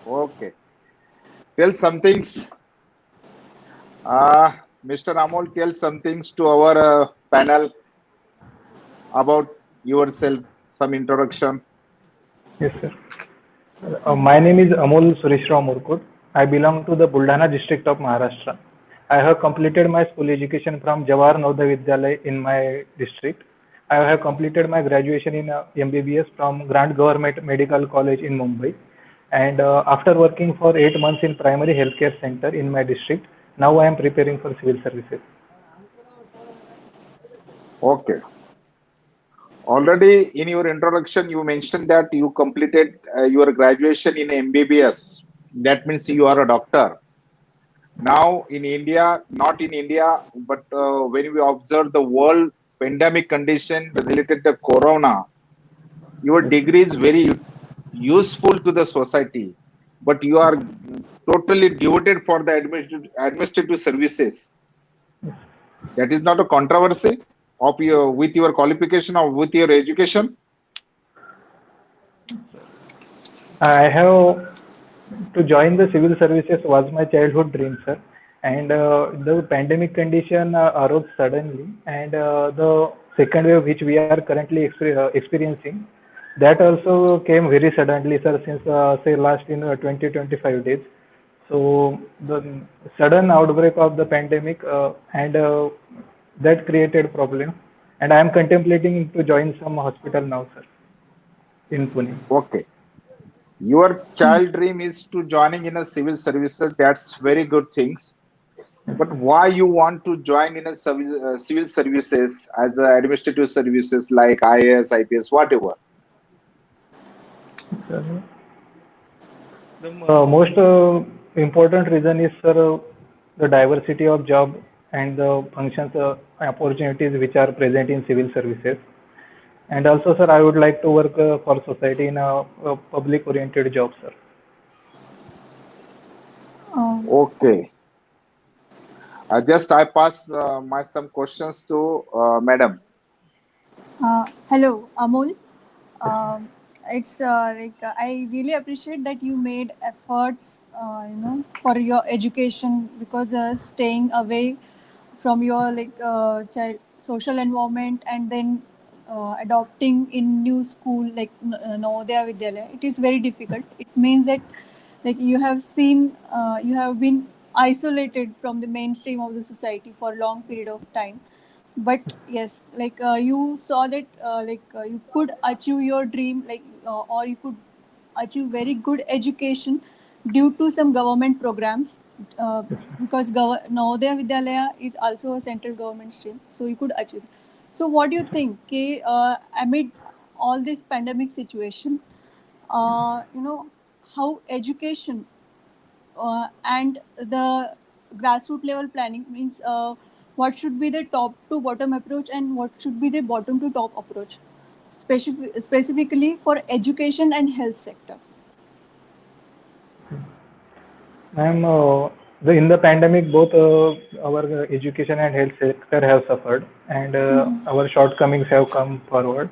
Okay. Tell some things. Uh, Mr. Amol, tell some things to our panel about yourself, some introduction. Yes, sir. My name is Amol Sureshrav Murkut. I belong to the Buldana district of Maharashtra. I have completed my school education from Jawahar Navodaya Vidyalaya in my district. I have completed my graduation in MBBS from Grant Government Medical College in Mumbai. And after working for 8 months in primary healthcare center in my district, now I am preparing for civil services. Okay. Already in your introduction, you mentioned that you completed your graduation in MBBS. That means you are a doctor. Now in India, not in India, but when we observe the world pandemic condition related to corona, your Yes, degree is very useful to the society, but you are totally devoted for the administrative services. That is not a controversy of your with your qualification or with your education. I have to join the civil services was my childhood dream, sir. And the pandemic condition arose suddenly, and the second wave, which we are currently experiencing, that also came very suddenly, sir, since say last in 20-25 days. So the sudden outbreak of the pandemic and that created problem. And I am contemplating to join some hospital now, sir, in Pune. Okay. Your child dream is to joining in a civil services. That's very good things. But why you want to join in a civil services as a administrative services like IAS, IPS, whatever? So, the most important reason is, sir, the diversity of job and the functions opportunities which are present in civil services. And also, sir, I would like to work for society in a public-oriented job, sir. Um, Okay. I pass my some questions to Madam. Hello, Amol. Yes, sir. Um, it's I really appreciate that you made efforts, for your education because staying away from your child social environment and then adopting in new school like Navodaya Vidyalaya, it is very difficult. It means that like you have seen, you have been isolated from the mainstream of the society for a long period of time, but yes, you saw that you could achieve your dream, or you could achieve very good education due to some government programs, uh, Yes, sir. because Navodaya Vidyalaya is also a central government stream, so you could achieve. So what do you Yes, sir. think, amid all this pandemic situation, you know how education and the grassroots level planning means, what should be the top to bottom approach and what should be the bottom to top approach, specifically for education and health sector. Ma'am, in the pandemic, both our education and health sector have suffered, and Mm-hmm. our shortcomings have come forward.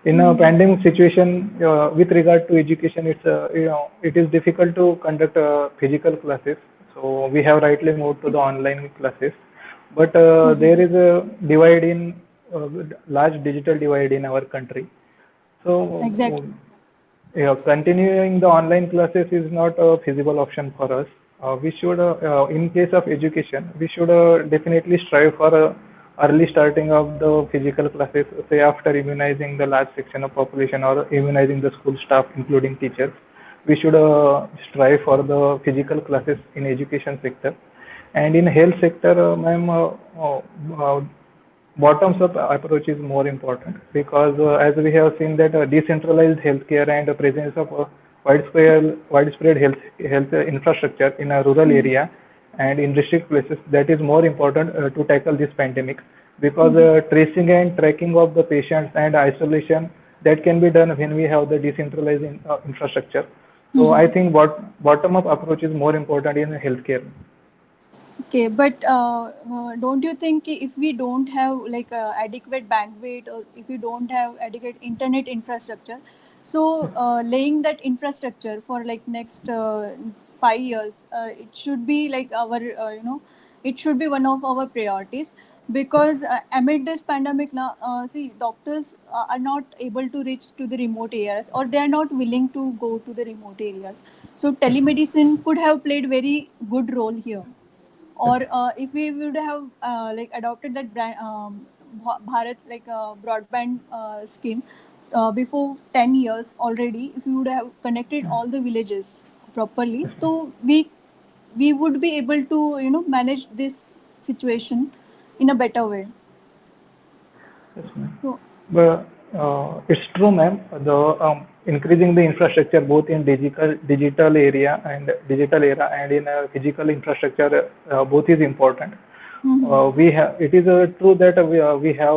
In a Mm-hmm. pandemic situation, with regard to education, it is difficult to conduct physical classes. So we have rightly moved to the online classes, but there is a divide in uh, large digital divide in our country. So Exactly. yeah, continuing the online classes is not a feasible option for us. We should, in case of education, we should definitely strive for early starting of the physical classes, say after immunizing the large section of population or immunizing the school staff, including teachers. We should strive for the physical classes in education sector. And in health sector, ma'am, uh, bottoms up approach is more important because as we have seen that decentralized healthcare and the presence of widespread health infrastructure in a rural area and in restrict places, that is more important to tackle this pandemic because tracing and tracking of the patients and isolation, that can be done when we have the decentralized infrastructure. So I think bottom up approach is more important in healthcare. Okay, but don't you think if we don't have adequate bandwidth, or if we don't have adequate internet infrastructure, So laying that infrastructure for like next 5 years, it should be like our it should be one of our priorities, because amid this pandemic now, see, doctors are not able to reach to the remote areas, or they are not willing to go to the remote areas. So telemedicine could have played very good role here. Or if we would have like adopted that brand, Bharat like broadband scheme before 10 years already, if we would have connected all the villages properly, so we would be able to manage this situation in a better way. Yes, ma'am. So But it's true, ma'am. The increasing the infrastructure both in digital era and in physical infrastructure, both is important. We have it is true that we have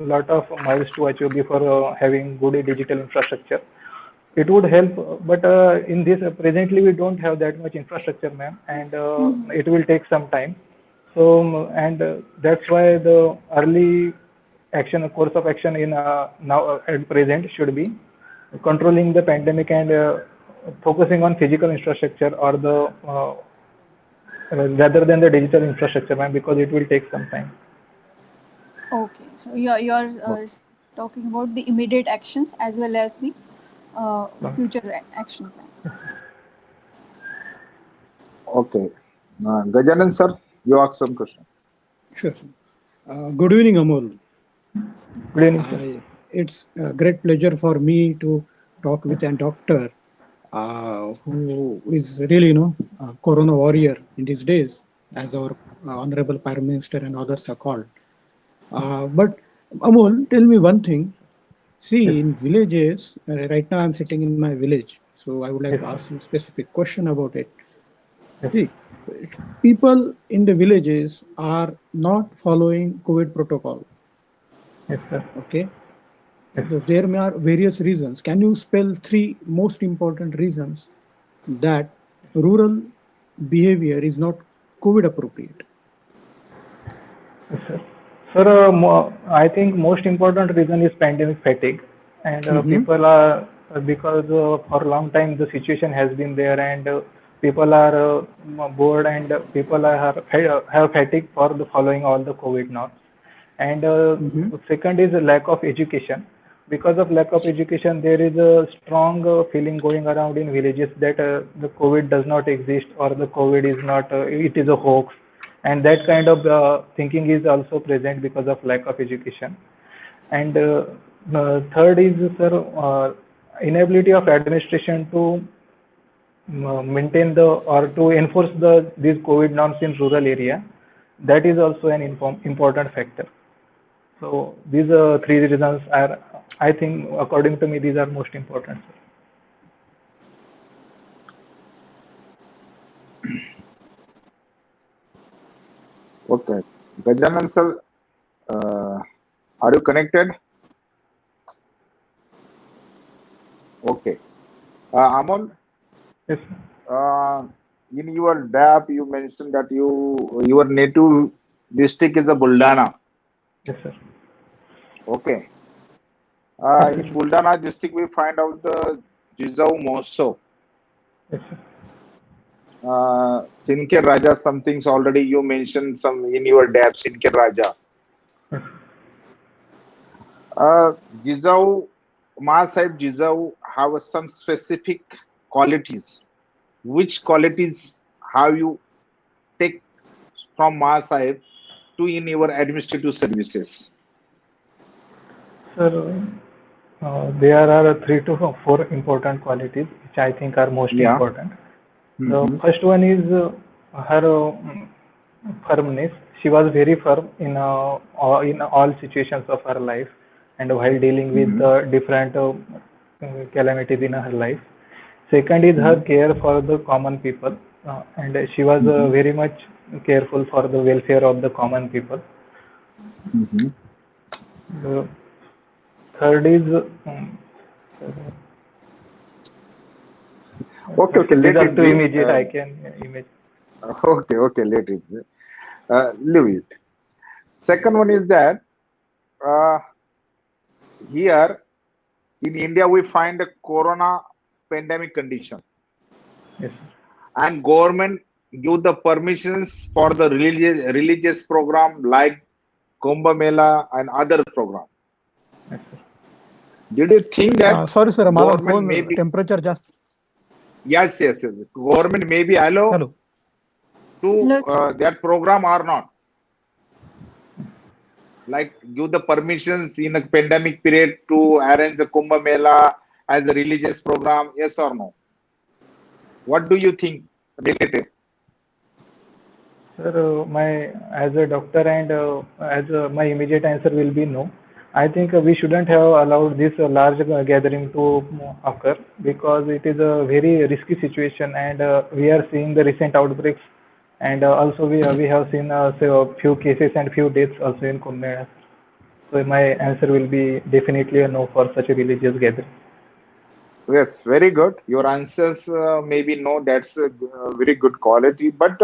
a lot of miles to achieve before having good digital infrastructure. It would help, but in this presently we don't have that much infrastructure, ma'am, and it will take some time. So and that's why the early action course of action in now at present should be controlling the pandemic and focusing on physical infrastructure or the rather than the digital infrastructure, ma'am, because it will take some time. okay, so you're talking about the immediate actions as well as the future action plans. Okay. Gajanan sir, you ask some question. Sure. Good evening, Amol. Good evening, sir. It's a great pleasure for me to talk with a doctor who is really, a Corona warrior in these days, as our Honorable Prime Minister and others are called. But Amol, tell me one thing. Yes, See, in villages, right now I'm sitting in my village, so I would like yes, to sir. ask you a specific question about it. Yes, See, people in the villages are not following COVID protocol. yes, sir. Okay, Yes. so there are various reasons. Can you spell three most important reasons that rural behavior is not COVID appropriate? Yes, sir. Sir, I think most important reason is pandemic fatigue, and Mm-hmm. people are because for a long time the situation has been there, and people are bored, and people are have fatigue for the following all the COVID norms. And Mm-hmm. second is a lack of education. Because of lack of education, there is a strong feeling going around in villages that the COVID does not exist, or the COVID is not, it is a hoax. And that kind of thinking is also present because of lack of education. And third is, sir, inability of administration to maintain the or to enforce these COVID norms in rural area. That is also an important factor. So these three reasons are, I think, according to me, these are most important. Okay. Gajanan sir, uh, are you connected? Okay. Amon, Yes, in your DAP, you mentioned that your native district is a Buldana. yes, sir. Okay. In Buldana district, we find out the Jizau Moso. Yes, sir. Sinke Raja, something's already you mentioned some in your DAP, Sinke Raja. Yes. Jizau, Ma Sahib Jizau have some specific qualities. Which qualities have you take from Ma Sahib to in your administrative services? Sir, there are 3 to 4 important qualities which I think are most Yeah. important. The Mm-hmm. first one is her firmness. She was very firm in all situations of her life, and while dealing with Mm-hmm. different calamities in her life. Second is her care for the common people, and she was Mm-hmm. very much careful for the welfare of the common people. Mm-hmm. The third is Okay, okay, these let are it two be. immediate I can imagine. Okay, okay, let it be. Leave it. Second one is that uh, here in India we find a corona pandemic condition, Yes, sir. and government give the permissions for the religious program like Kumbh Mela and other program. Yes, sir. Did you think that Sorry, sir. माझा government phone maybe temperature just. yes, government maybe allow Hello. to Hello, sir. that program or not? Like give the permissions in a pandemic period to arrange a Kumbh Mela as a religious program, yes or no? What do you think related? Sir, as a doctor and my immediate answer will be no. I think we shouldn't have allowed this large gathering to occur because it is a very risky situation, and we are seeing the recent outbreaks, and also we have seen a few cases and few deaths also in Kumbh Mela. So my answer will be definitely a no for such a religious gathering. Yes, very good. Your answers maybe no, that's a very good quality. But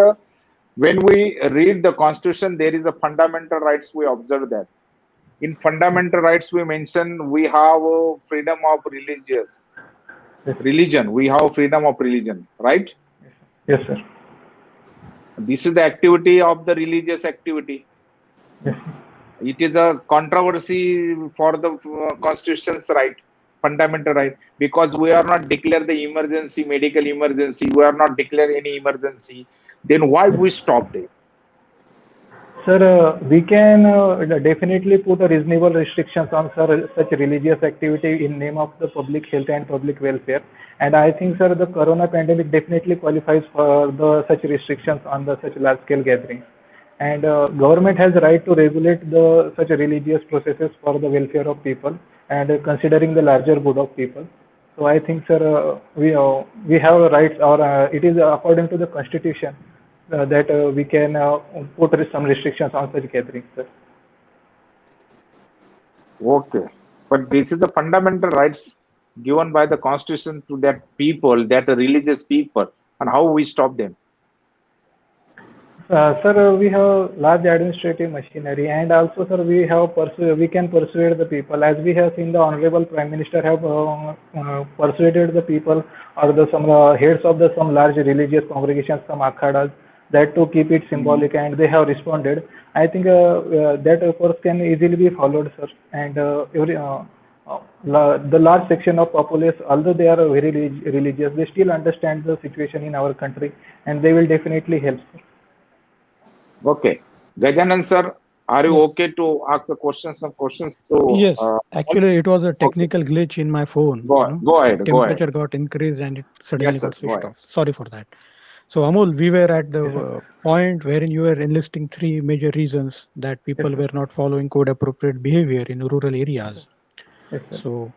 when we read the constitution, there is a fundamental rights. We observe that in fundamental rights we mention we have freedom of Yes, religion. We have freedom of religion, right? yes, sir. This is the activity of the religious activity. Yes, It is a controversy for the constitution's right, fundamental right, because we are not declare the emergency, medical emergency. We are not declare any emergency. Then why yes. we stop there? Sir, we can definitely put a reasonable restrictions on such religious activity in name of the public health and public welfare. And I think, sir, the corona pandemic definitely qualifies for the such restrictions on the such large scale gatherings. And government has right to regulate the such religious processes for the welfare of people and considering the larger good of people. So I think, sir, we have rights, or it is according to the constitution that we can put some restrictions on such gatherings, sir. Okay, but this is the fundamental rights given by the constitution to that people, that religious people, and how we stop them. Sir, we have large administrative machinery, and also, sir, we can persuade the people, as we have seen the Honorable Prime Minister have persuaded the people or the some heads of the some large religious congregations, some akhadas, that to keep it symbolic, and they have responded. I think that course can easily be followed, sir, and the large section of populace, although they are very religious, they still understand the situation in our country, and they will definitely help, sir. Okay, Gajanan sir, are you Yes. okay to ask a question, some questions to Yes. Actually, it was a okay, technical glitch in my phone. go ahead, go ahead. Temperature got increased and it suddenly Yes, sir, got go switched ahead. off. Sorry for that. So, Amol, we were at the Yes, sir. point wherein you were enlisting three major reasons that Yes, people sir. were not following code appropriate behavior in rural Yes, sir. areas. Yes, sir. So,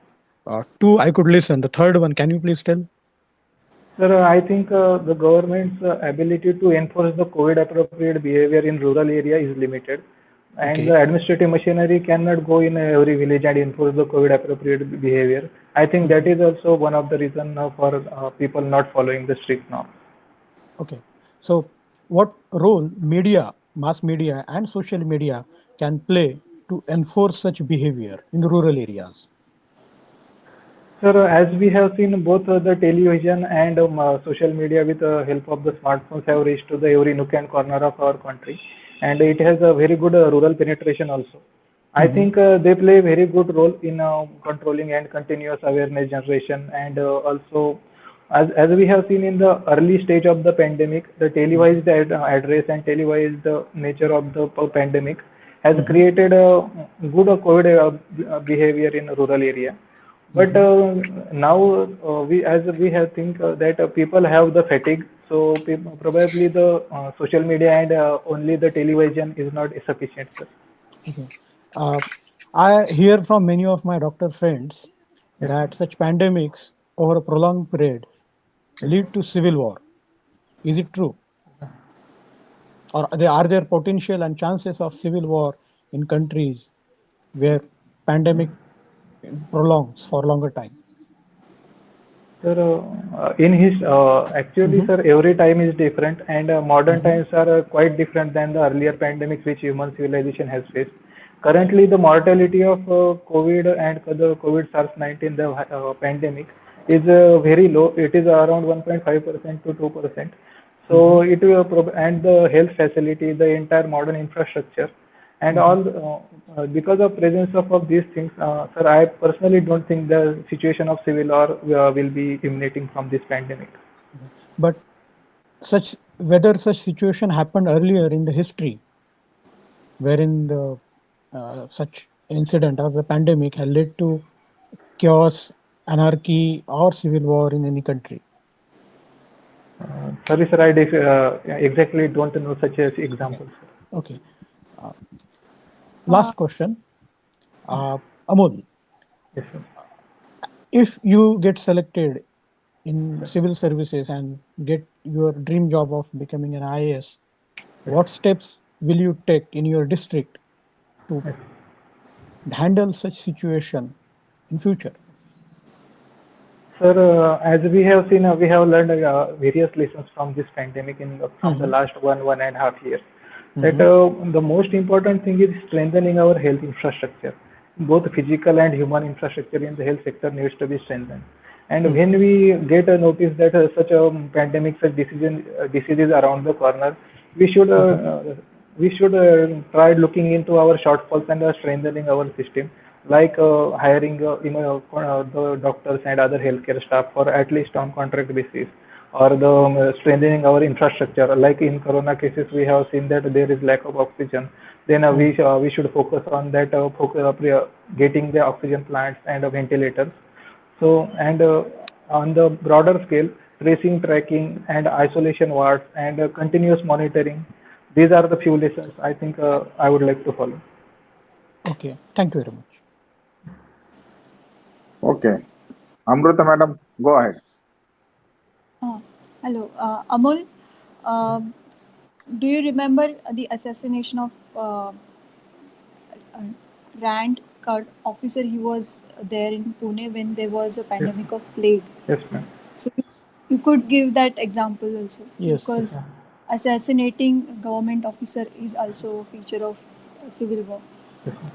two, I could listen. The third one, can you please tell? Sir, I think the government's ability to enforce the COVID appropriate behavior in rural area is limited, and the Okay. administrative machinery cannot go in every village and enforce the COVID appropriate behavior. I think that Mhm. is also one of the reason for people not following the strict norms. Okay. So, what role media, mass media, and social media can play to enforce such behavior in rural areas? Sir, as we have seen, both the television and social media with the help of the smartphones have reached to the every nook and corner of our country, and it has a very good rural penetration also. I Mhm. think they play a very good role in controlling and continuous awareness generation, and also as we have seen in the early stage of the pandemic, the televised address and televised nature of the pandemic has Mhm. created a good COVID behavior in rural area. But Mhm. now as we have think that people have the fatigue, so probably the social media and only the television is not sufficient, sir. Okay. Uh, I hear from many of my doctor friends Yes, that such pandemics over a prolonged period lead to civil war. Is it true? Or are there potential and chances of civil war in countries where pandemic prolongs for longer time? sir. In his actually, Mhm. sir, every time is different, and modern Mhm. times are quite different than the earlier pandemics which human civilization has faced. Currently, the mortality of COVID and the COVID SARS-19, the pandemic, is very low. It is around 1.5% to 2%. So it will and the health facility, the entire modern infrastructure, and all because of presence of these things, sir, I personally don't think the situation of civil war will be emanating from this pandemic. But whether such situation happened earlier in the history, wherein the such incident or the pandemic had led to chaos, anarchy, or civil war in any country. Sorry, sir, exactly don't know such as examples. Okay. Uh, Last question, Amol. Yes, sir. If you get selected in civil services and get your dream job of becoming an IAS, what steps will you take in your district to Yes. handle such situation in future? Sir, as we have seen, we have learned various lessons from this pandemic from the Mhm. last 1.5 years. That Mhm. the most important thing is strengthening our health infrastructure. Both physical and human infrastructure in the health sector needs to be strengthened. And when we get a notice that such a pandemic, such diseases around the corner, we should try looking into our shortfalls and strengthening our system, like hiring the doctors and other healthcare staff for at least on contract basis, or the strengthening our infrastructure. Like in corona cases, we have seen that there is lack of oxygen. Then we should focus on that, getting the oxygen plants and ventilators. So, and on the broader scale, tracing, tracking, and isolation wards, and continuous monitoring. These are the few lessons I think I would like to follow. Okay, thank you very much. Okay. Amruta madam, go ahead. Hello, Amol. Um do you remember the assassination of uh, Rand card officer? He was there in Pune when there was a Yes, pandemic of plague. yes, ma'am. So you could give that example also, Yes. Yes, because ma'am. assassinating a government officer is also a feature of civil war. Yes, ma'am.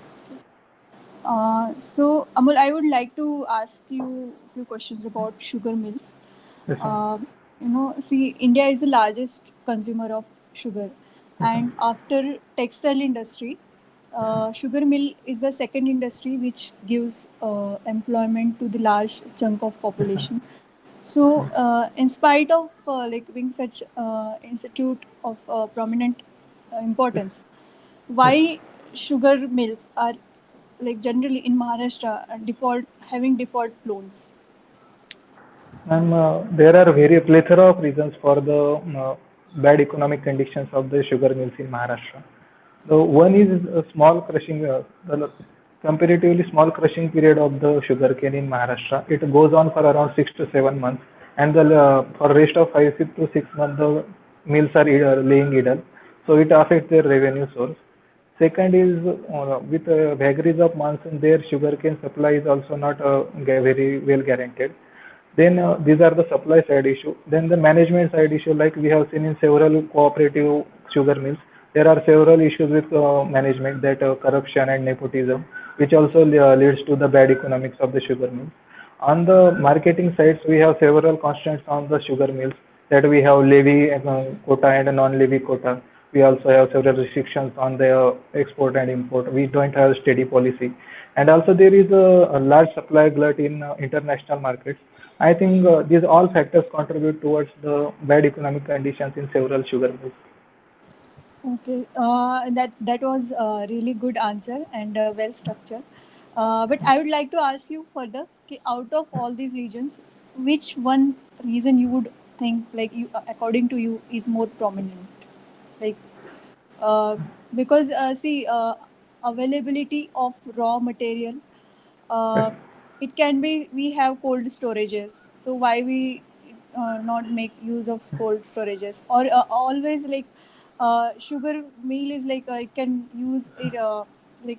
So Amol, I would like to ask you a few questions about sugar mills. Yes, ma'am. See, India is the largest consumer of sugar, Yes, ma'am. and after textile industry, sugar mill is the second industry which gives employment to the large chunk of Yes, ma'am. population. So, in spite of like being such institute of prominent importance, Yes. why sugar mills are like generally in Maharashtra default having default loans? And there are very plethora of reasons for the bad economic conditions of the sugar mills in Maharashtra. So one is a small crushing, the comparatively small crushing period of the sugarcane in Maharashtra. It goes on for around 6 to 7 months, and the for rest of 5 to 6 months the mills are laying idle. So it affects their revenue source. Second is with vagaries of monsoon, their sugarcane supply is also not very well guaranteed. Then these are the supply side issue. Then the management side issue, like we have seen in several cooperative sugar mills, there are several issues with management, that corruption and nepotism, which also leads to the bad economics of the sugar mills. On the marketing sides, we have several constraints on the sugar mills, that we have levy quota and a non-levy quota. We also have several restrictions on the export and import. We don't have steady policy. And also there is a large supply glut in international markets. I think these all factors contribute towards the bad economic conditions in several sugar mills. Okay, that was a really good answer and well structured. But I would like to ask you further, okay, out of all these regions, which one reason you would think, like you, according to you, is more prominent? Like, uh, because see, availability of raw material, Yes, uh, it can be we have cold storages. So why we not make use of cold storages? Or always like sugar meal is like it can use it like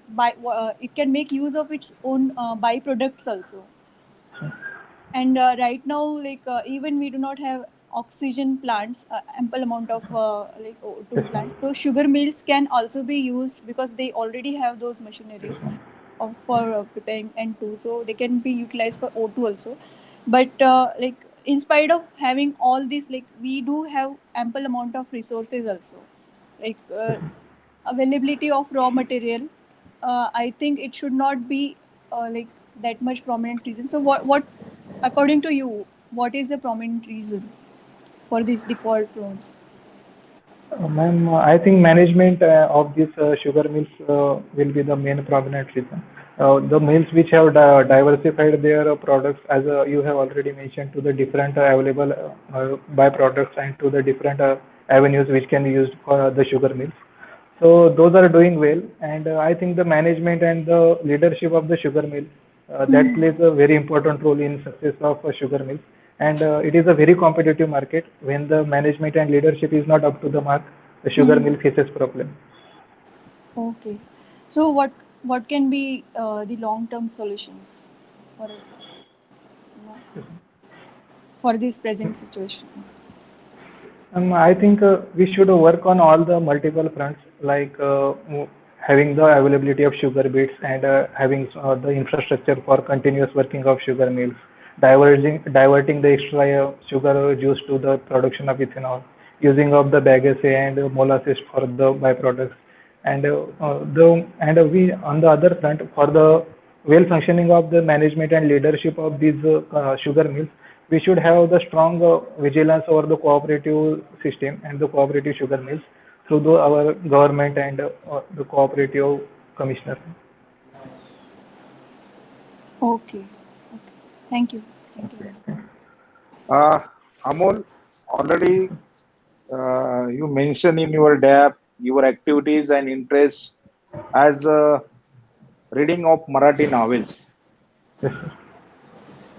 it can make use of its own byproducts also. And right now, like even we do not have oxygen plants, ample amount of like O2 plants. So sugar mills can also be used because they already have those machineries for preparing N2, so they can be utilized for O2 also. But like in spite of having all this, like we do have ample amount of resources also, like availability of raw material. I think it should not be like that much prominent reason. So what according to you, what is the prominent reason for these default loans? Ma'am, I think management of these sugar mills will be the main prominent reason. The mills which have diversified their products, as you have already mentioned, to the different available byproducts and to the different avenues which can be used for the sugar mills. So those are doing well, and I think the management and the leadership of the sugar mill that plays a very important role in success of sugar mills. And it is a very competitive market. When the management and leadership is not up to the mark, the sugar mill faces problem. Okay. So what can be the long term solutions for for this present situation? I think we should work on all the multiple fronts, like having the availability of sugar beets and having the infrastructure for continuous working of sugar mills, diverting the extra sugar juice to the production of ethanol, using of the bagasse and molasses for the byproducts, and we on the other front for the well functioning of the management and leadership of these sugar mills, we should have the strong vigilance over the cooperative system and the cooperative sugar mills through our government and the cooperative commissioner. Okay. Okay. Thank you. Thank you. Okay. Amol, already you mentioned in your DAP your activities and interests as reading of Marathi novels. Yes, sir.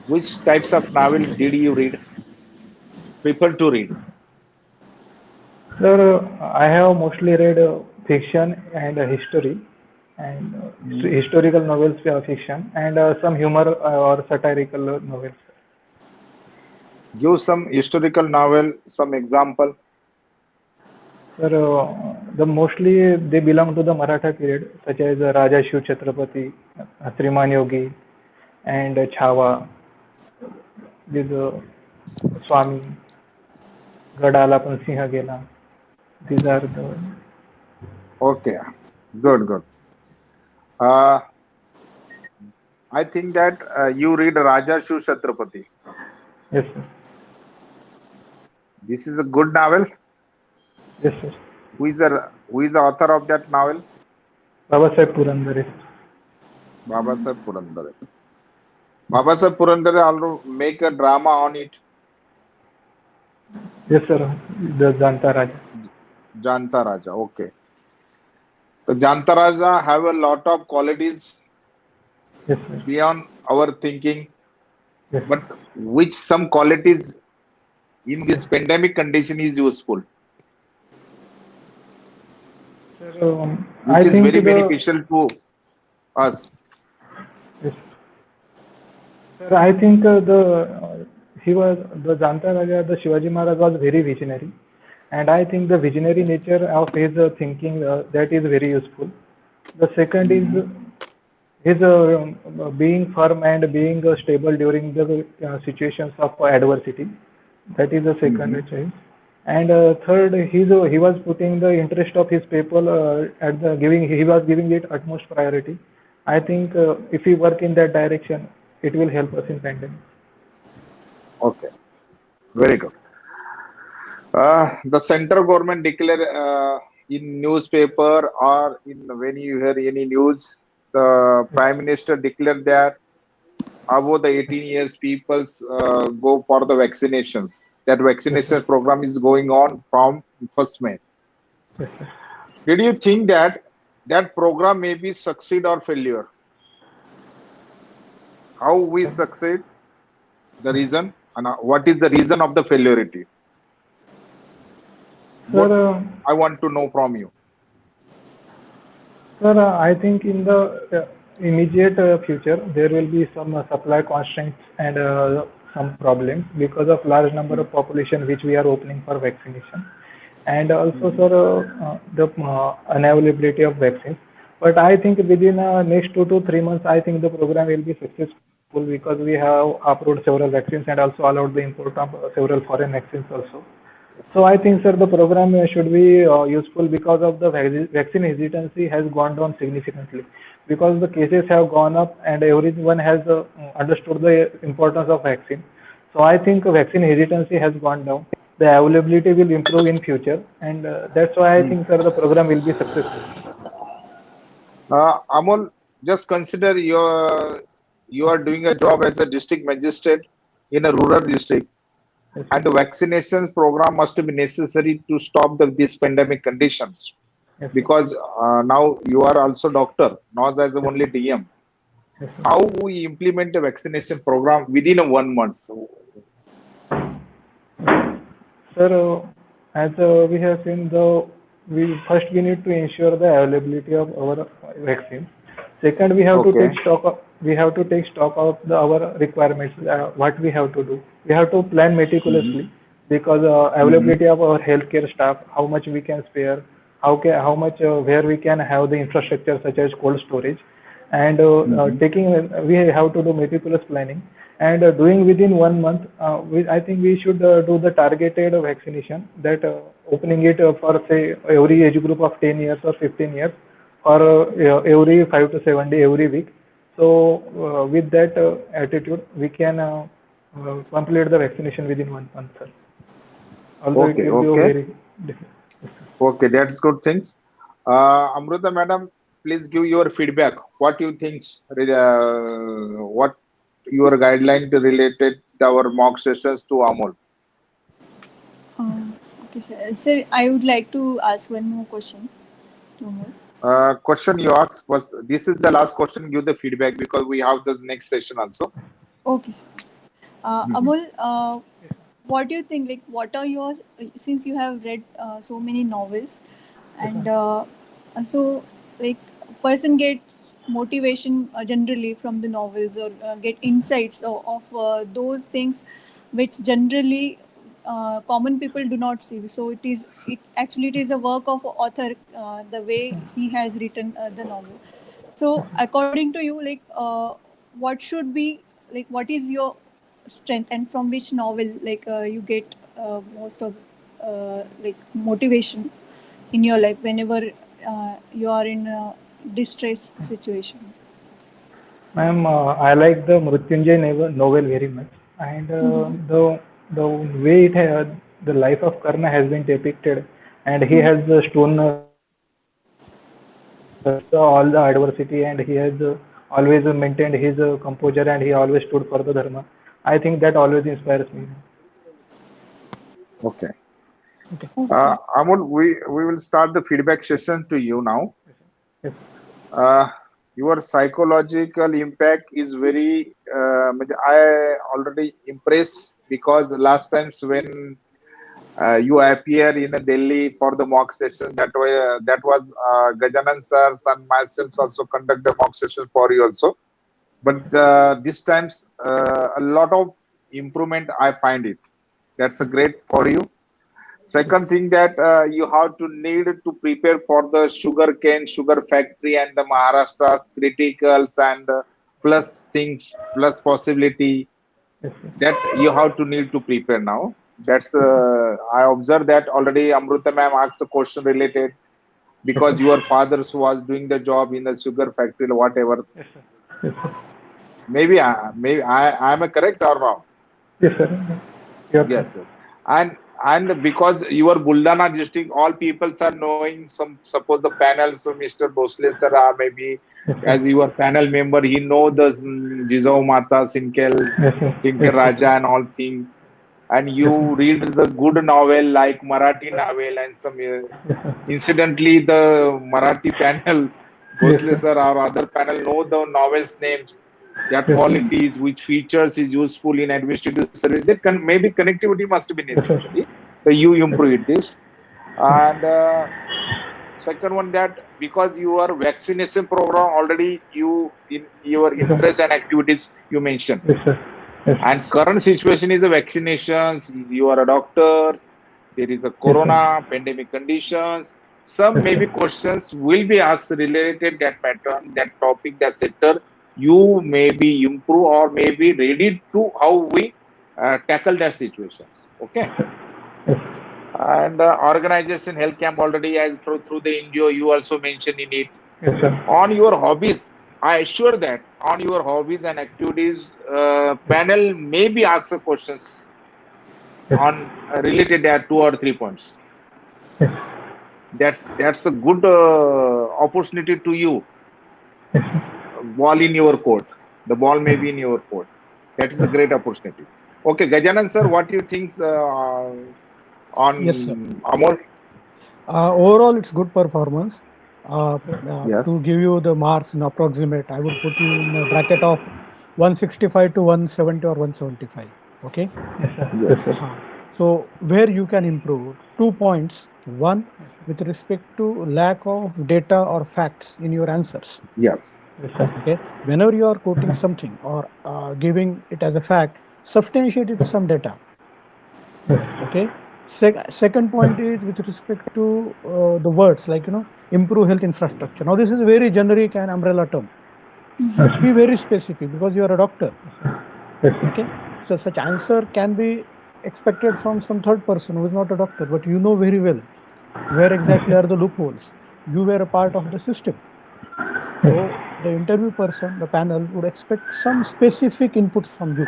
Which types of novel did you read? Prefer to read? Sir, I have mostly read fiction and history, and historical novels, fiction, and some humor or satirical novels. Give some historical novel, some example. Sir, the mostly they belong to the Maratha period, such as Raja Shiv Chhatrapati, Sriman Yogi, and Chhawa, with Swami, Gadala Pan Sinha Gela. These are the. Okay, good, good. Uh, I think that you read Raja Shu Chhatrapati. Yes, sir. This is a good novel. Yes, sir. Who is the author of that novel? Baba Sahib Purandare. Baba Sahib Purandare. Baba Sahib Purandare also make a drama on it. Yes, sir. The Janta Raja. Janta Raja. Okay. The Janta Raja have a lot of qualities Yes, sir. beyond our thinking, Yes. but which some qualities in this pandemic condition is useful, Sir, I which is think very the. beneficial to us. Yes. Sir, I think he was the Janta Raja, the Shivaji Maharaj was very visionary, and I think the visionary nature of his thinking that is very useful. The second is his being firm and being stable during the situations of adversity. That is the second choice. And third, he was putting the interest of his people at the giving. He was giving it utmost priority. I think if we work in that direction, it will help us in pandemic. Okay, very good. The central government declare in newspaper or in when you hear any news, the prime minister declared that above the 18 years people go for the vaccinations. That vaccination program is going on from 1st May. Yes, sir. Did you think that that program may be succeed or failure? How we succeed? The reason and what is the reason of the failurity? What Sir, I want to know from you. sir, I think in the immediate future there will be some supply constraints and some problems because of large number of population which we are opening for vaccination, and also sir the unavailability of vaccines. But I think within next 2 to 3 months, I think the program will be successful because we have approved several vaccines and also allowed the import of several foreign vaccines also. So I think, sir, the program should be useful because of the vaccine hesitancy has gone down significantly because the cases have gone up and everyone has understood the importance of vaccine. So I think vaccine hesitancy has gone down. The availability will improve in future, and that's why I think, sir, the program will be successful. Amol, just consider you are doing a job as a district magistrate in a rural district, Yes, and the vaccination program must be necessary to stop these pandemic conditions. yes, sir. Because now you are also doctor, not as only DM. Yes, sir. How we implement a vaccination program within a 1 month? Sir, as we have seen, we need to ensure the availability of our vaccine. Second, Okay. we have to take stock of our requirements. What we have to do. We have to plan Mhm. meticulously because Mhm. availability of our healthcare staff, how much we can spare, how much where we can have the infrastructure such as cold storage, and Mhm. we have to do meticulous planning and doing within 1 month. I think we should do the targeted vaccination that opening it for say every age group of 10 years or 15 years or every 5 to 7 day every week. So with that attitude, we can complete the vaccination within 1 month, sir. Although it Okay. will be a Okay. very difficult. Okay. That's good things. Amruta madam, please give your feedback. What you think? What your guideline related to our mock sessions to Amol? Okay, sir. Sir, I would like to ask one more question. Two more. Question you asked was this is the last question. Give the feedback because we have the next session also. Okay, sir. Mhm. Amol, what do you think? Like, what are yours? Since you have read so many novels, Yes, sir. and so like person gets motivation generally from the novels or get insights of those things which generally common people do not see. So it is a work of author, the way he has written the novel. So according to you, like what should be, like what is your strength and from which novel like you get most of like motivation in your life whenever you are in a distress situation? Ma'am, I like the novel very much, and Mm-hmm. the way the life of Karna has been depicted, and he Mm-hmm. has shown all the adversity, and he has always maintained his composure, and he always stood for the dharma. I think that always inspires me. Okay. Okay. Okay. Amol, we will start the feedback session to you now. Yes. Uh, your psychological impact is very. I already impressed because last times when you appear in Delhi for the mock session, that was Gajanan sir and myself also conduct the mock session for you also. Yes, But sir. this times a lot of improvement I find it. That's a great for you. Yes, Second thing that you have to need to prepare for the sugar cane, sugar factory and the Maharashtra criticals and plus things, plus possibility yes, sir. that you have to need to prepare now. That's Yes, sir. I observed that already Amruta ma'am asked a question related Yes, because sir. your father was doing the job in the sugar factory or whatever. Yes, sir. Yes, sir. Maybe I am correct or wrong? Yes, sir. You're correct. Yes, sir. And because you are Buldana district, all people are knowing some. Suppose the panel, so Mr. Bosle sir, or maybe Yes, sir. as your panel member, he know the Jizao Mata, Yes, sir. Sinkel Yes, sir. Raja, and all thing. And Yes, sir. you read the good novel like Marathi novel and some. Yes, sir. Incidentally, the Marathi panel, Yes, Bosle sir. sir or other panel know the novels names, their Yes, sir. qualities, which features is useful in administrative service. That maybe connectivity must be Yes, sir. necessary. So you Yes. improve this. Yes. And second one that because your vaccination program already you in your Yes, sir. interest and activities you mentioned. Yes, sir. Yes. And current situation is the vaccinations. You are a doctor. There is a corona pandemic conditions. Some maybe questions will be asked related that pattern, that topic, that sector. You may be improve or maybe ready to how we tackle that situations. Okay. Yes. And organization health camp already as through the NGO you also mentioned in it. Yes, sir. On your hobbies, I assure that on your hobbies and activities, panel maybe ask questions Yes. on related at 2 or 3 points. Yes. That's a good opportunity to you. Yes. Ball in your court. The ball may be in your court. That is a great opportunity. Okay, Gajanan sir, what do you think Yes, sir. on Amol? Overall, it's good performance. To Yes, give you the marks in approximate, I would put you in a bracket of 165 to 170 or 175. Okay. Yes, sir. Yes, yes, sir. So where you can improve, 2 points. One, with respect to lack of data or facts in your answers. yes, Yes, sir. Okay. Whenever you are quoting something or giving it as a fact, substantiate it with some data. Yes. Okay. Second point is with respect to the words like improve health infrastructure. Now this is a very generic and umbrella term. Yes, Be very specific because you are a doctor. yes, Okay. So such answer can be expected from some third person who is not a doctor, but you know very well where exactly are the loopholes. You were a part of the system. So the interview person, the panel would expect some specific inputs from you.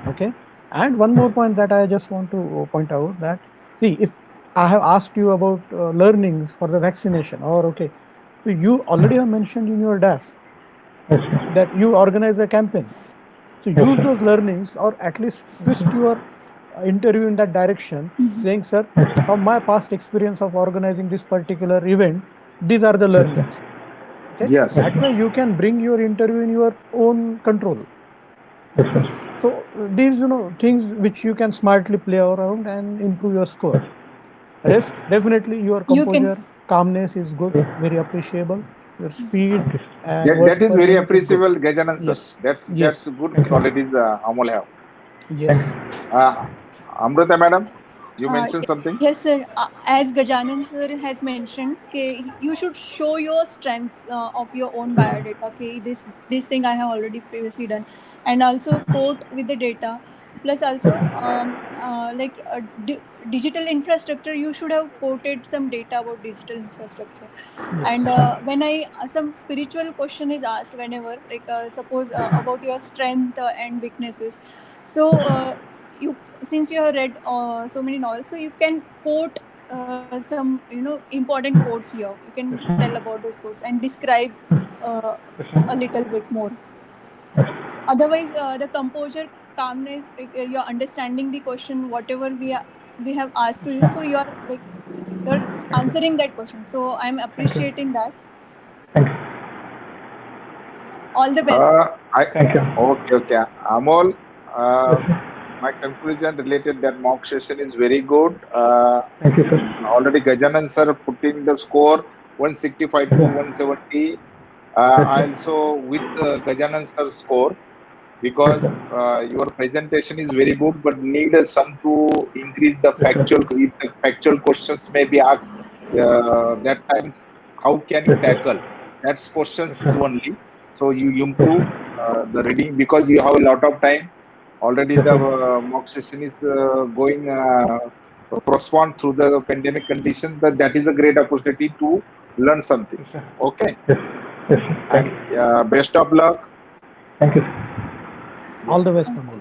Okay. And one more point that I just want to point out that see if I have asked you about learnings for the vaccination or okay, so you already have mentioned in your DAF yes, sir. that you organize a campaign. So Yes, use sir. those learnings or at least twist your interview in that direction, saying, sir, Yes, sir. from my past experience of organizing this particular event, these are the Yes, sir. learnings. Okay. yes. That way you can bring your interview in your own control. Yes, sir. So these things which you can smartly play around and improve your score. Rest definitely your You can. composure, calmness is good, very appreciable. Your speed Thank you. and That, words that is per very minute is good. appreciable, Gajanan sir. Yes, That's yes, good Thank you. qualities Amol have. yes. Thank you. Amrita madam, you Uh, mentioned something. yes, sir. As Gajanan sir has mentioned, okay, you should show your strengths of your own biodata. Okay, this thing I have already previously done, and also quote with the data. Plus, also digital infrastructure. You should have quoted some data about digital infrastructure. Yes. And when I some spiritual question is asked, whenever suppose about your strength and weaknesses, so you since you have read so many novels, so you can quote some important quotes here. You can tell about those quotes and describe uh, a little bit more. Otherwise the composure, calmness, you're understanding the question whatever we have asked to you, so you're answering that question, so I'm Thank you. appreciating that. Thank you. All the best. I Thank you. okay, okay. Amol, Yes, uh, sir. my conclusion related that mock session is very good. Thank you, sir. Already Gajanan sir putting the score 165 to 170. Yes, I sir. also with Gajanan sir score Yes, because sir. your presentation is very good, but need some to increase the Yes, sir. factual. If the factual questions may be asked, that times how can you Yes, sir. tackle? That's Yes, questions sir. only. So you Yes, improve sir. the reading because you have a lot of time. Already Yes, the sir. mock session is going postponed through the pandemic conditions. That is a great opportunity to learn some Yes, things. sir. Okay, Yes. Yes, sir. Thank and you. best of luck. Thank you, sir. All the Yes. best, Amol.